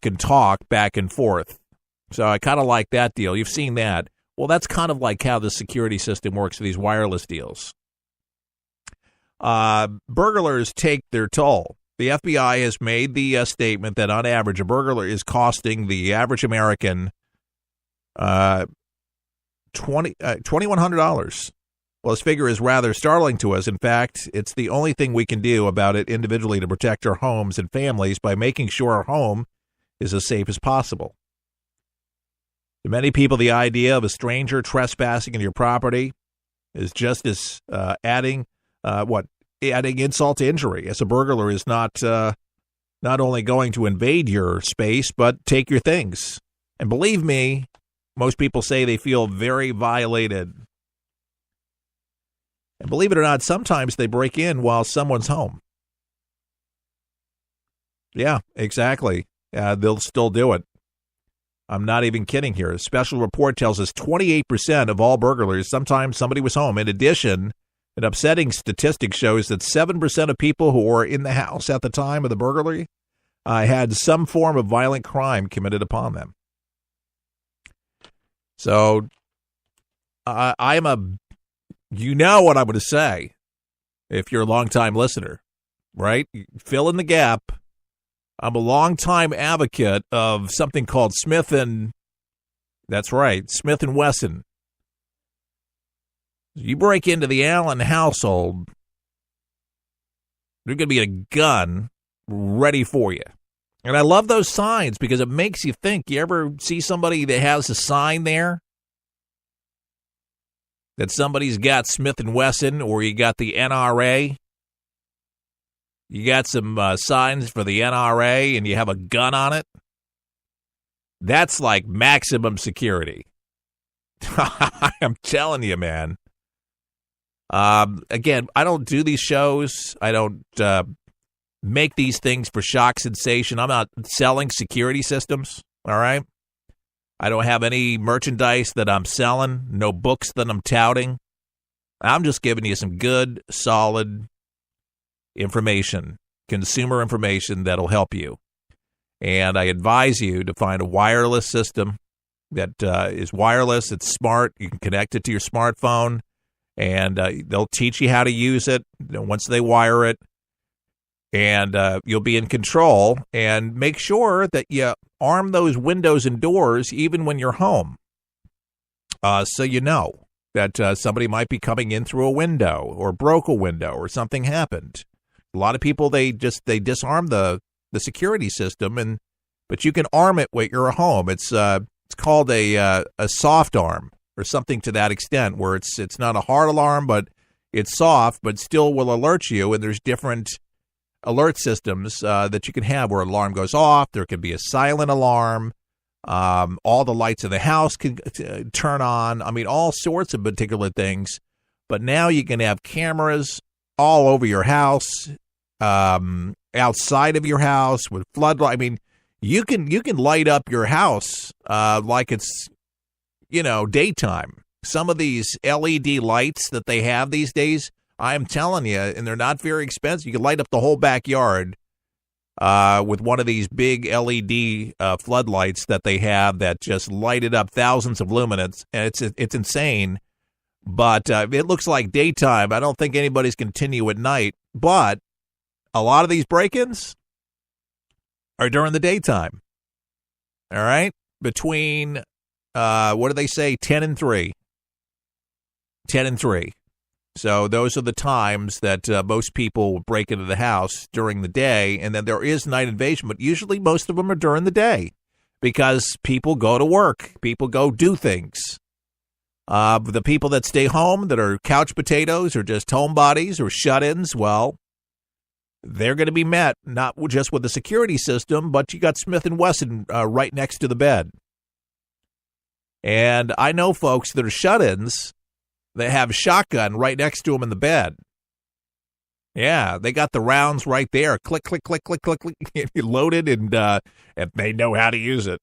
can talk back and forth. So I kind of like that deal. You've seen that. Well, that's kind of like how the security system works for these wireless deals. Burglars take their toll. The FBI has made the statement that on average, a burglar is costing the average American $2,100. Well, this figure is rather startling to us. In fact, it's the only thing we can do about it individually to protect our homes and families by making sure our home is as safe as possible. To many people, the idea of a stranger trespassing into your property is just as adding insult to injury, as a burglar is not only going to invade your space, but take your things. And believe me, most people say they feel very violated. And believe it or not, sometimes they break in while someone's home. Yeah, exactly. They'll still do it. I'm not even kidding here. A special report tells us 28% of all burglars, sometimes somebody was home. In addition, an upsetting statistic shows that 7% of people who were in the house at the time of the burglary had some form of violent crime committed upon them. So you know what I'm going to say if you're a longtime listener, right? Fill in the gap. I'm a longtime advocate of something called Smith and Wesson. You break into the Allen household, there's going to be a gun ready for you. And I love those signs because it makes you think. You ever see somebody that has a sign there that somebody's got Smith & Wesson, or you got the NRA? You got some signs for the NRA and you have a gun on it? That's like maximum security. I'm telling you, man. Again, I don't do these shows. I don't make these things for shock sensation. I'm not selling security systems, all right? I don't have any merchandise that I'm selling, no books that I'm touting. I'm just giving you some good, solid information, consumer information that'll help you. And I advise you to find a wireless system that is wireless, it's smart, you can connect it to your smartphone, and they'll teach you how to use it once they wire it, and you'll be in control. And make sure that you arm those windows and doors even when you're home, so you know that somebody might be coming in through a window or broke a window or something happened. A lot of people, they disarm the security system, but you can arm it when you're at home. It's called a soft arm or something to that extent, where it's not a hard alarm, but it's soft, but still will alert you. And there's different alert systems that you can have where an alarm goes off. There can be a silent alarm. All the lights in the house can turn on. I mean, all sorts of particular things. But now you can have cameras all over your house, outside of your house with floodlight. I mean, you can light up your house like it's, daytime. Some of these LED lights that they have these days, I'm telling you, and they're not very expensive. You can light up the whole backyard with one of these big LED floodlights that they have that just light it up thousands of lumens, and it's insane. But it looks like daytime. I don't think anybody's continue at night. But a lot of these break-ins are during the daytime. All right? Between, what do they say, 10 and 3. 10 and 3. So those are the times that most people will break into the house during the day. And then there is night invasion, but usually most of them are during the day because people go to work. People go do things. The people that stay home, that are couch potatoes or just homebodies or shut-ins, well, they're going to be met not just with the security system, but you got Smith & Wesson right next to the bed. And I know folks that are shut-ins that have a shotgun right next to them in the bed. Yeah, they got the rounds right there. Click, click, click, click, click, click. Loaded, and they know how to use it.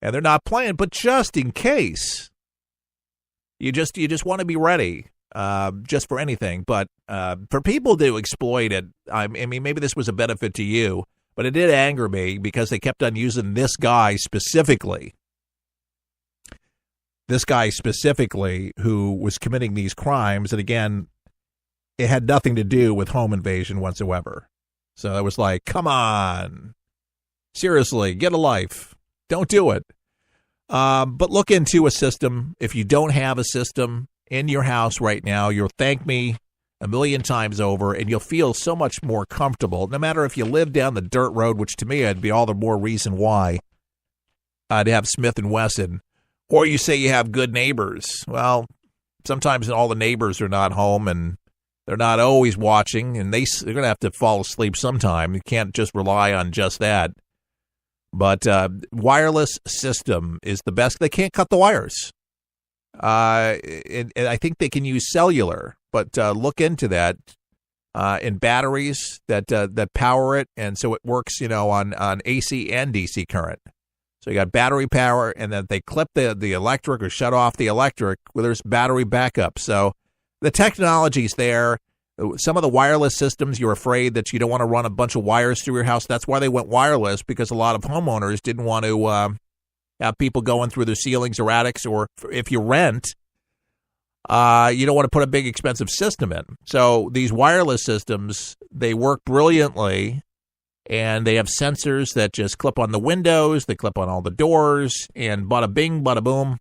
And they're not playing, but just in case. You just want to be ready, just for anything. But for people to exploit it, I mean, maybe this was a benefit to you, But it did anger me because they kept on using this guy specifically who was committing these crimes. And again, it had nothing to do with home invasion whatsoever. So it was like, come on, seriously, get a life. Don't do it. But look into a system. If you don't have a system in your house right now, you'll thank me a million times over, and you'll feel so much more comfortable. No matter if you live down the dirt road, which to me would be all the more reason why I'd have Smith & Wesson, or you say you have good neighbors. Well, sometimes all the neighbors are not home, and they're not always watching, and they're going to have to fall asleep sometime. You can't just rely on just that. But wireless system is the best. They can't cut the wires. And I think they can use cellular, but look into that in batteries that power it, and so it works, on AC and DC current. So you got battery power, and then they clip the electric or shut off the electric. Well, there's battery backup. So the technology's there. Some of the wireless systems, you're afraid that you don't want to run a bunch of wires through your house. That's why they went wireless, because a lot of homeowners didn't want to have people going through their ceilings or attics, or if you rent, you don't want to put a big expensive system in. So these wireless systems, they work brilliantly, and they have sensors that just clip on the windows, they clip on all the doors, and bada bing, bada boom,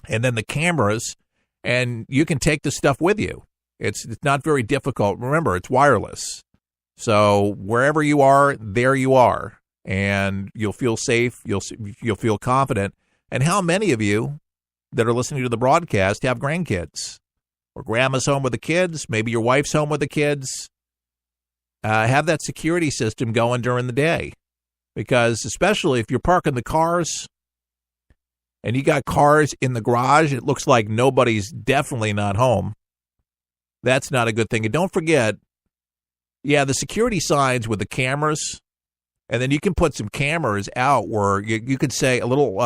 and then the cameras, and you can take this stuff with you. It's not very difficult. Remember, it's wireless. So wherever you are, there you are. And you'll feel safe. You'll feel confident. And how many of you that are listening to the broadcast have grandkids? Or grandma's home with the kids. Maybe your wife's home with the kids. Have that security system going during the day. Because especially if you're parking the cars and you got cars in the garage, it looks like nobody's definitely not home. That's not a good thing. And don't forget, the security signs with the cameras, and then you can put some cameras out where you could say a little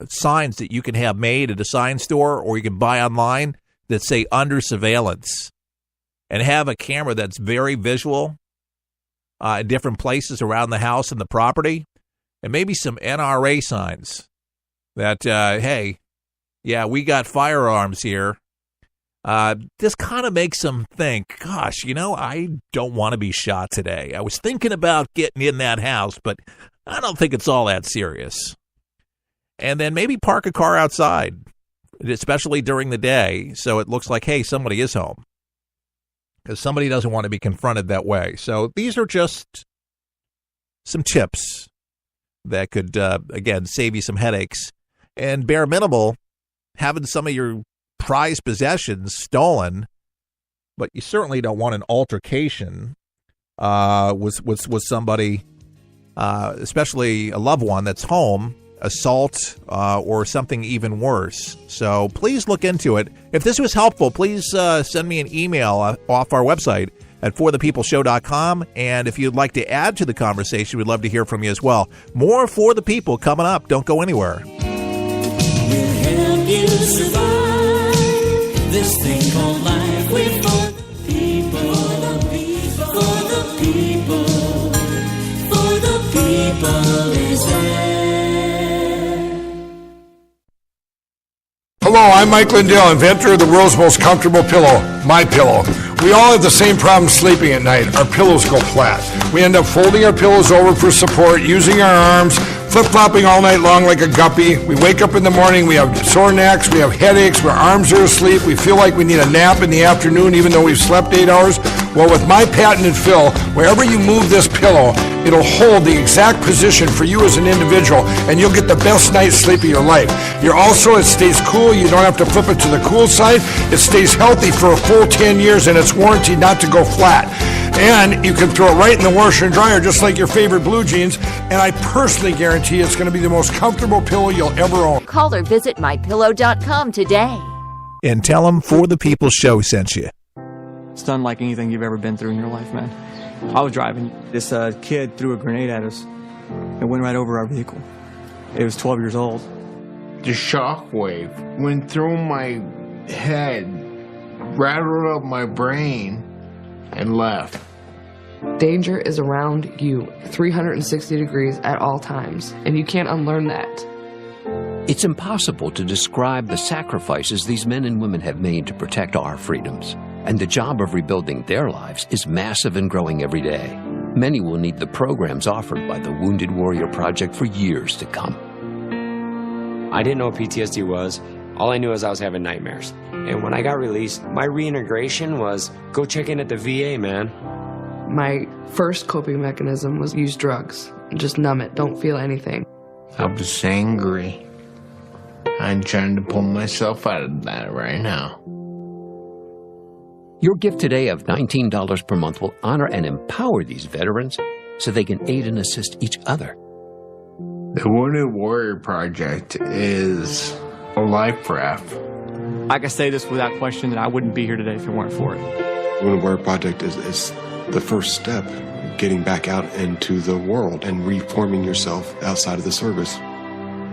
signs that you can have made at a sign store, or you can buy online that say under surveillance, and have a camera that's very visual in different places around the house and the property, and maybe some NRA signs that, hey, we got firearms here. This kind of makes them think, gosh, I don't want to be shot today. I was thinking about getting in that house, but I don't think it's all that serious. And then maybe park a car outside, especially during the day, so it looks like, hey, somebody is home. Because somebody doesn't want to be confronted that way. So these are just some tips that could, again, save you some headaches. And bare minimal, having some of your prized possessions stolen, but you certainly don't want an altercation with somebody, especially a loved one that's home, assault or something even worse. So please look into it. If this was helpful, please send me an email off our website at forthepeopleshow.com. And if you'd like to add to the conversation, we'd love to hear from you as well. More For the People coming up. Don't go anywhere. We'll help you survive this thing called life. We're for the people, for the people, for the people is there. Hello, I'm Mike Lindell, inventor of the world's most comfortable pillow, My Pillow. We all have the same problem sleeping at night. Our pillows go flat. We end up folding our pillows over for support, using our arms, flip-flopping all night long like a guppy. We wake up in the morning, we have sore necks, we have headaches, our arms are asleep, we feel like we need a nap in the afternoon even though we've slept 8 hours. Well, with my patented fill, wherever you move this pillow, it'll hold the exact position for you as an individual, and you'll get the best night's sleep of your life. It stays cool, you don't have to flip it to the cool side. It stays healthy for a full 10 years, and it's warranted not to go flat. And you can throw it right in the washer and dryer just like your favorite blue jeans, and I personally guarantee it's going to be the most comfortable pillow you'll ever own. Call or visit mypillow.com today. And tell them For the People Show sent you. It's unlike anything you've ever been through in your life, man. I was driving. This kid threw a grenade at us and went right over our vehicle. It was 12 years old. The shockwave went through my head, rattled up my brain, and left. Danger is around you 360 degrees at all times, and you can't unlearn that. It's impossible to describe the sacrifices these men and women have made to protect our freedoms. And the job of rebuilding their lives is massive and growing every day. Many will need the programs offered by the Wounded Warrior Project for years to come. I didn't know what PTSD was. All I knew is I was having nightmares. And when I got released, my reintegration was go check in at the VA, man. My first coping mechanism was use drugs. Just numb it, don't feel anything. I was angry. I'm trying to pull myself out of that right now. Your gift today of $19 per month will honor and empower these veterans so they can aid and assist each other. The Wounded Warrior Project is a life raft. I can say this without question that I wouldn't be here today if it weren't for it. Wounded Warrior Project is the first step, getting back out into the world and reforming yourself outside of the service.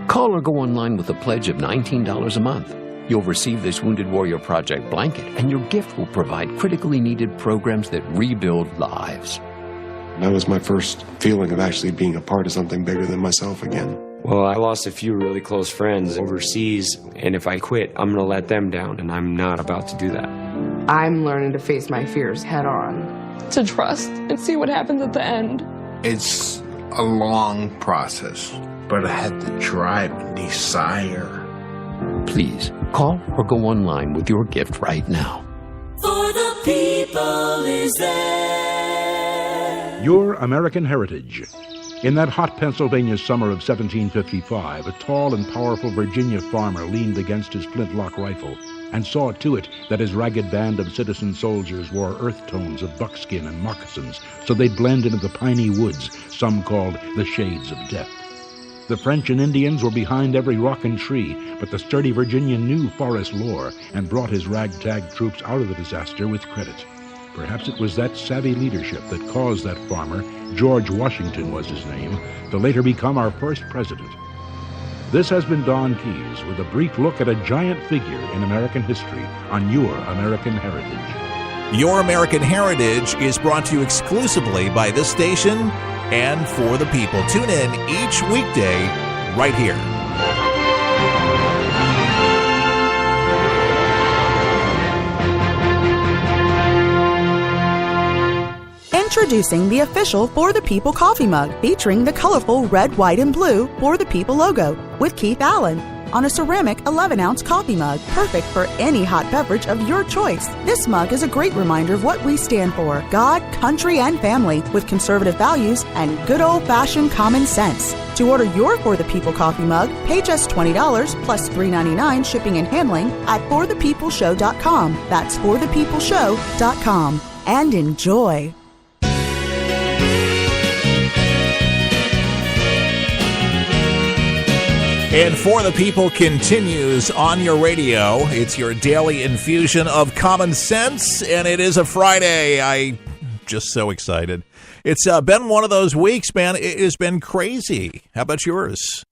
Call or go online with a pledge of $19 a month. You'll receive this Wounded Warrior Project blanket, and your gift will provide critically needed programs that rebuild lives. That was my first feeling of actually being a part of something bigger than myself again. Well, I lost a few really close friends overseas, and if I quit, I'm going to let them down, and I'm not about to do that. I'm learning to face my fears head on. To trust and see what happens at the end. It's a long process, but I had the drive and desire. Please, call or go online with your gift right now. For the people is there. Your American heritage. In that hot Pennsylvania summer of 1755, a tall and powerful Virginia farmer leaned against his flintlock rifle and saw to it that his ragged band of citizen soldiers wore earth tones of buckskin and moccasins so they'd blend into the piney woods some called the shades of death. The French and Indians were behind every rock and tree, but the sturdy Virginian knew forest lore and brought his ragtag troops out of the disaster with credit. Perhaps it was that savvy leadership that caused that farmer, George Washington was his name, to later become our first president. This has been Don Keyes with a brief look at a giant figure in American history on Your American Heritage. Your American Heritage is brought to you exclusively by this station and for the people. Tune in each weekday right here. Introducing the official For the People coffee mug, featuring the colorful red, white, and blue For the People logo with Keith Allen on a ceramic 11-ounce coffee mug, perfect for any hot beverage of your choice. This mug is a great reminder of what we stand for: God, country, and family, with conservative values and good old-fashioned common sense. To order your For the People coffee mug, pay just $20 plus $3.99 shipping and handling at forthepeopleshow.com. That's forthepeopleshow.com. And enjoy. And For the People continues on your radio. It's your daily infusion of common sense, and it is a Friday. I'm just so excited. It's been one of those weeks, man. It has been crazy. How about yours?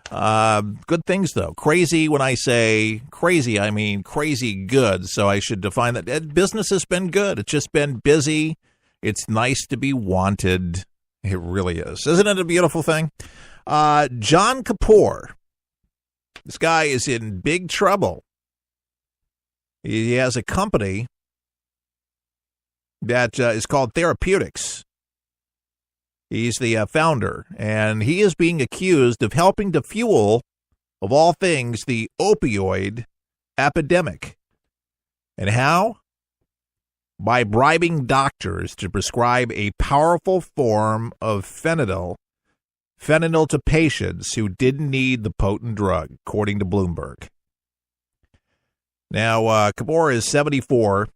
Good things, though. Crazy, when I say crazy, I mean crazy good. So I should define that. Business has been good. It's just been busy. It's nice to be wanted. It really is. Isn't it a beautiful thing? John Kapoor. This guy is in big trouble. He has a company that is called Therapeutics. He's the founder, and he is being accused of helping to fuel, of all things, the opioid epidemic. And how? By bribing doctors to prescribe a powerful form of fentanyl to patients who didn't need the potent drug, according to Bloomberg. Now, Kapoor is 74,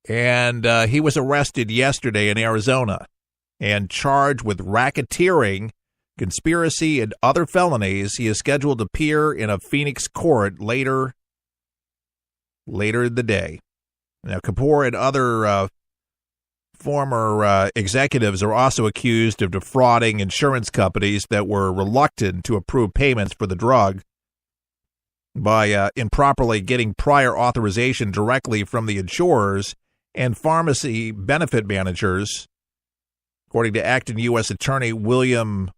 and he was arrested yesterday in Arizona and charged with racketeering, conspiracy, and other felonies. He is scheduled to appear in a Phoenix court later in the day. Now, Kapoor and other former executives are also accused of defrauding insurance companies that were reluctant to approve payments for the drug by improperly getting prior authorization directly from the insurers and pharmacy benefit managers, according to acting U.S. Attorney William